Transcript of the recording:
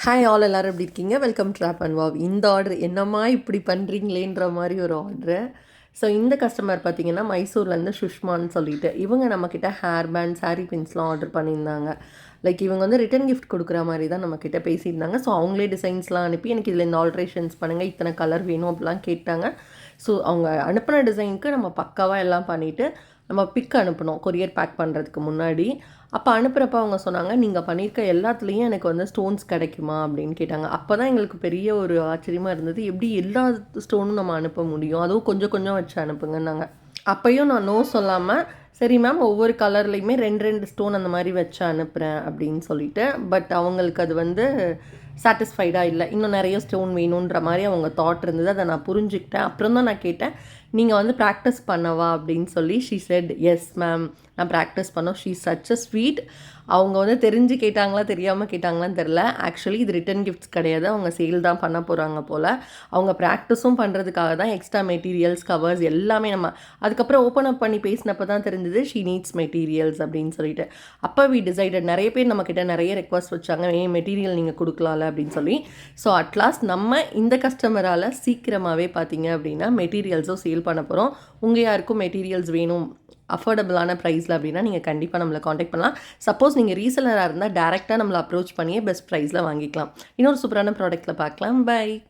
Hi all எல்லோரும் எப்படி இருக்கீங்க? Welcome to drop and wow. இந்த ஆர்டர் என்னம்மா இப்படி பண்ணுறீங்களேன்ற மாதிரி ஒரு ஆர்டரு. ஸோ இந்த கஸ்டமர் பார்த்தீங்கன்னா மைசூர்லேருந்து சுஷ்மான்னு சொல்லிட்டு இவங்க நம்மக்கிட்ட ஹேர் பேண்ட் சாரீ பின்ஸ்லாம் ஆர்டர் பண்ணியிருந்தாங்க. லைக் இவங்க வந்து ரிட்டன் கிஃப்ட் கொடுக்குற மாதிரி தான் நம்மக்கிட்ட பேசியிருந்தாங்க. ஸோ அவங்களே டிசைன்ஸ்லாம் அனுப்பி எனக்கு இதில் இந்த ஆல்ட்ரேஷன்ஸ் பண்ணுங்கள், இத்தனை கலர் வேணும் அப்படிலாம் கேட்டாங்க. ஸோ அவங்க அனுப்பின டிசைனுக்கு நம்ம பக்காவாக எல்லாம் பண்ணிவிட்டு நம்ம பிக் அனுப்பணும் கொரியர் பேக் பண்ணுறதுக்கு முன்னாடி. அப்போ அனுப்புகிறப்ப அவங்க சொன்னாங்க, நீங்கள் பண்ணியிருக்க எல்லாத்துலேயும் எனக்கு வந்து ஸ்டோன்ஸ் கிடைக்குமா அப்படின்னு கேட்டாங்க. அப்போ தான் எங்களுக்கு பெரிய ஒரு ஆச்சரியமாக இருந்தது. எப்படி எல்லா ஸ்டோனும் நம்ம அனுப்ப முடியும், அதுவும் கொஞ்சம் கொஞ்சம் வச்சு அனுப்புங்கன்னாங்க. அப்போயும் நான் நோ சொல்லாமல், சரி மேம் ஒவ்வொரு கலர்லேயுமே 2 ஸ்டோன் அந்த மாதிரி வச்சு அனுப்புகிறேன் அப்படின்னு சொல்லிட்டு. பட் அவங்களுக்கு அது வந்து சாட்டிஸ்ஃபைடாக இல்லை, இன்னும் நிறைய ஸ்டோன் வேணுன்ற மாதிரி அவங்க தாட் இருந்தது. அதை நான் புரிஞ்சுக்கிட்டேன். அப்புறம் தான் நான் கேட்டேன், நீங்கள் வந்து ப்ராக்டிஸ் பண்ணவா அப்படின்னு சொல்லி. ஷீ செட் எஸ் மேம், நான் ப்ராக்டிஸ் பண்ணோம். She such a sweet. அவங்க வந்து தெரிஞ்சு கேட்டாங்களா தெரியாமல் கேட்டாங்களான்னு தெரில. ஆக்சுவலி இது ரிட்டன் கிஃப்ட்ஸ் கிடையாது, அவங்க சேல் தான் பண்ண போகிறாங்க போல். அவங்க ப்ராக்டிஸும் பண்ணுறதுக்காக தான் எக்ஸ்ட்ரா மெட்டீரியல்ஸ் கவர்ஸ் எல்லாமே நம்ம அதுக்கப்புறம் ஓப்பன் அப் பண்ணி பேசினப்போ தான் தெரிஞ்சது ஷீ நீட்ஸ் மெட்டீரியல்ஸ் அப்படின்னு சொல்லிட்டு. அப்போ வி டிசைடட், நிறைய பேர் நம்மக்கிட்ட நிறைய ரெக்வஸ்ட் வச்சாங்க, மெட்டீரியல் நீங்கள் கொடுக்கலாம்ல அப்படின்னு சொல்லி. ஸோ அட்லாஸ்ட் நம்ம இந்த கஸ்டமரால் சீக்கிரமாகவே பார்த்தீங்க அப்படின்னா மெட்டீரியல்ஸும் சேல் பண்ண போகிறோம். உங்கள் யாருக்கும் மெட்டீரியல்ஸ் வேணும் அஃபோர்டபுளான ப்ரைஸில் அப்படின்னா நீங்கள் கண்டிப்பாக நம்மளை காண்டாக்ட் பண்ணலாம். சப்போஸ் நீங்கள் ரீசெலராக இருந்தால் டேரெக்டாக நம்மளை அப்ரோச் பண்ணியே பெஸ்ட் ப்ரைஸில் வாங்கிக்கலாம். இன்னொரு சூப்பரான ப்ராடக்ட்டில் பார்க்கலாம். பை.